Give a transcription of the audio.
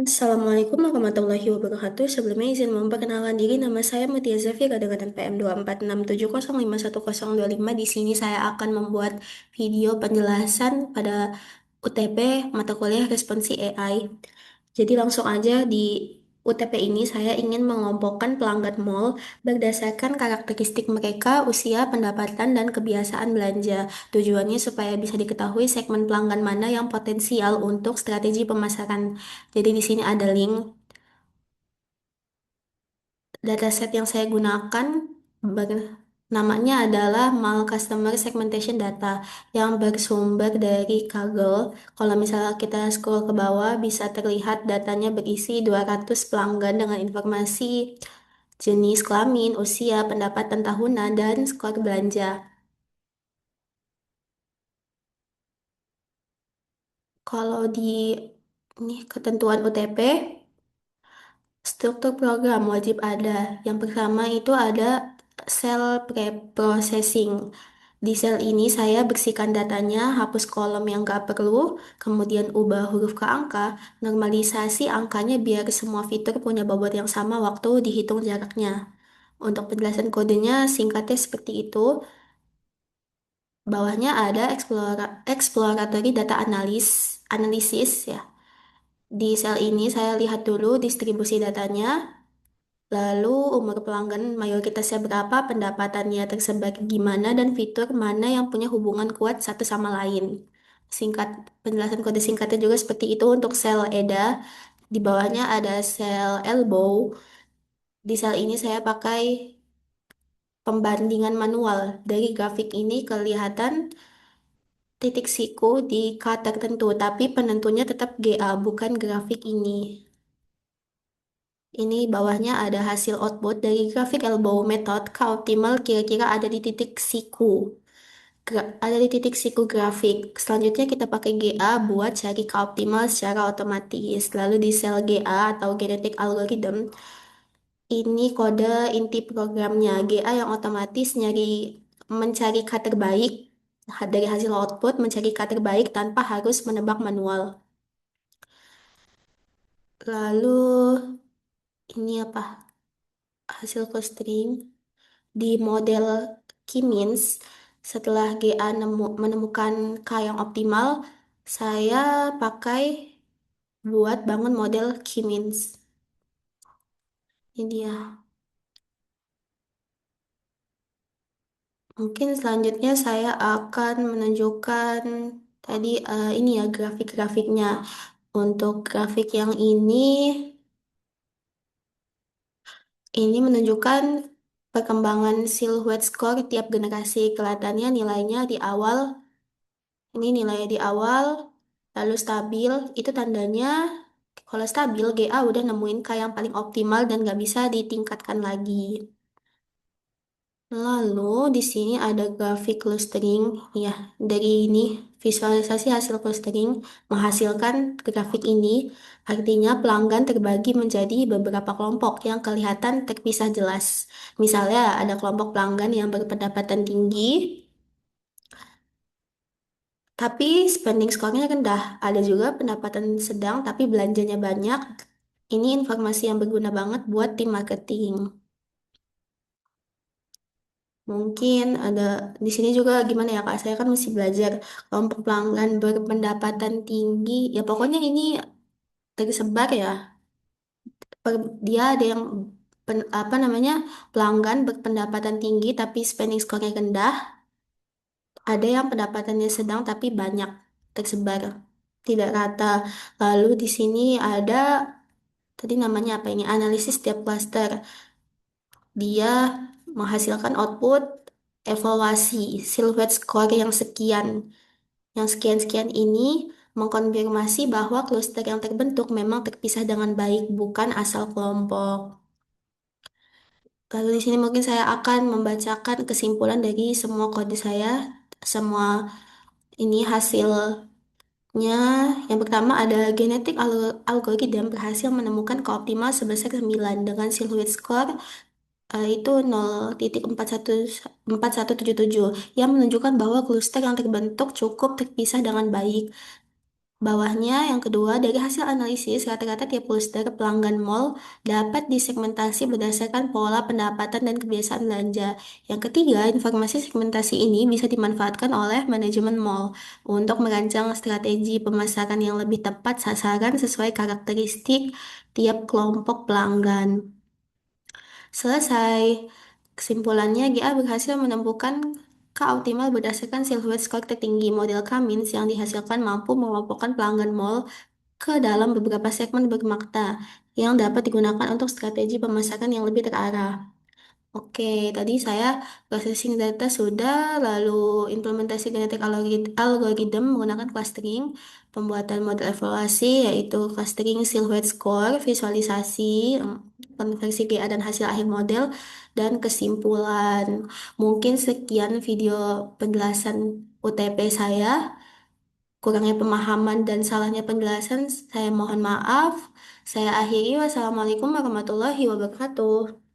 Assalamualaikum warahmatullahi wabarakatuh. Sebelumnya izin memperkenalkan diri, nama saya Mutia Zafira dengan NPM 2467051025. Di sini saya akan membuat video penjelasan pada UTP mata kuliah Responsi AI. Jadi langsung aja di UTP ini saya ingin mengelompokkan pelanggan mall berdasarkan karakteristik mereka, usia, pendapatan, dan kebiasaan belanja. Tujuannya supaya bisa diketahui segmen pelanggan mana yang potensial untuk strategi pemasaran. Jadi di sini ada link dataset yang saya gunakan namanya adalah Mall Customer Segmentation Data yang bersumber dari Kaggle. Kalau misalnya kita scroll ke bawah bisa terlihat datanya berisi 200 pelanggan dengan informasi jenis kelamin, usia, pendapatan tahunan, dan skor belanja. Kalau di ini ketentuan UTP, struktur program wajib ada. Yang pertama itu ada sel pre-processing. Di sel ini saya bersihkan datanya, hapus kolom yang gak perlu, kemudian ubah huruf ke angka, normalisasi angkanya biar semua fitur punya bobot yang sama waktu dihitung jaraknya. Untuk penjelasan kodenya singkatnya seperti itu. Bawahnya ada exploratory data analisis ya. Di sel ini saya lihat dulu distribusi datanya. Lalu umur pelanggan mayoritasnya berapa, pendapatannya tersebar gimana, dan fitur mana yang punya hubungan kuat satu sama lain. Singkat, penjelasan kode singkatnya juga seperti itu untuk sel EDA. Di bawahnya ada sel elbow. Di sel ini saya pakai pembandingan manual. Dari grafik ini kelihatan titik siku di K tertentu, tapi penentunya tetap GA, bukan grafik ini. Ini bawahnya ada hasil output dari grafik elbow method. K optimal kira-kira ada di titik siku. Ada di titik siku grafik. Selanjutnya kita pakai GA buat cari K optimal secara otomatis. Lalu di sel GA atau genetic algorithm, ini kode inti programnya. GA yang otomatis mencari K terbaik dari hasil output, mencari K terbaik tanpa harus menebak manual. Lalu ini apa? Hasil clustering. Di model K-means, setelah GA menemukan K yang optimal, saya pakai buat bangun model K-means. Ini dia. Mungkin selanjutnya saya akan menunjukkan tadi ini ya grafik-grafiknya. Untuk grafik yang ini menunjukkan perkembangan silhouette score tiap generasi. Kelihatannya nilainya di awal. Ini nilainya di awal, lalu stabil, itu tandanya kalau stabil GA udah nemuin K yang paling optimal dan nggak bisa ditingkatkan lagi. Lalu di sini ada grafik clustering, ya dari ini visualisasi hasil clustering menghasilkan grafik ini, artinya pelanggan terbagi menjadi beberapa kelompok yang kelihatan terpisah jelas. Misalnya ada kelompok pelanggan yang berpendapatan tinggi, tapi spending score-nya rendah. Ada juga pendapatan sedang tapi belanjanya banyak. Ini informasi yang berguna banget buat tim marketing. Mungkin ada di sini juga gimana ya Kak? Saya kan mesti belajar kelompok pelanggan berpendapatan tinggi. Ya pokoknya ini tersebar ya. Dia ada yang apa namanya pelanggan berpendapatan tinggi tapi spending score-nya rendah. Ada yang pendapatannya sedang tapi banyak tersebar tidak rata. Lalu di sini ada tadi namanya apa ini? Analisis tiap cluster. Dia menghasilkan output evaluasi silhouette score yang sekian. Yang sekian-sekian ini mengkonfirmasi bahwa cluster yang terbentuk memang terpisah dengan baik, bukan asal kelompok. Lalu di sini mungkin saya akan membacakan kesimpulan dari semua kode saya, semua ini hasilnya. Yang pertama ada genetik algorithm berhasil menemukan keoptimal sebesar 9 dengan silhouette score itu 0,417177 yang menunjukkan bahwa kluster yang terbentuk cukup terpisah dengan baik. Bawahnya, yang kedua, dari hasil analisis, rata-rata tiap cluster pelanggan mall dapat disegmentasi berdasarkan pola pendapatan dan kebiasaan belanja. Yang ketiga, informasi segmentasi ini bisa dimanfaatkan oleh manajemen mall untuk merancang strategi pemasaran yang lebih tepat sasaran sesuai karakteristik tiap kelompok pelanggan. Selesai. Kesimpulannya, GA berhasil menemukan K optimal berdasarkan silhouette skor tertinggi. Model Cummins yang dihasilkan mampu mengelompokkan pelanggan mall ke dalam beberapa segmen bermakna yang dapat digunakan untuk strategi pemasaran yang lebih terarah. Oke, tadi saya processing data sudah, lalu implementasi genetik algorithm menggunakan clustering, pembuatan model evaluasi yaitu clustering silhouette score, visualisasi, konversi GA dan hasil akhir model, dan kesimpulan. Mungkin sekian video penjelasan UTP saya. Kurangnya pemahaman dan salahnya penjelasan, saya mohon maaf. Saya akhiri. Wassalamualaikum warahmatullahi wabarakatuh.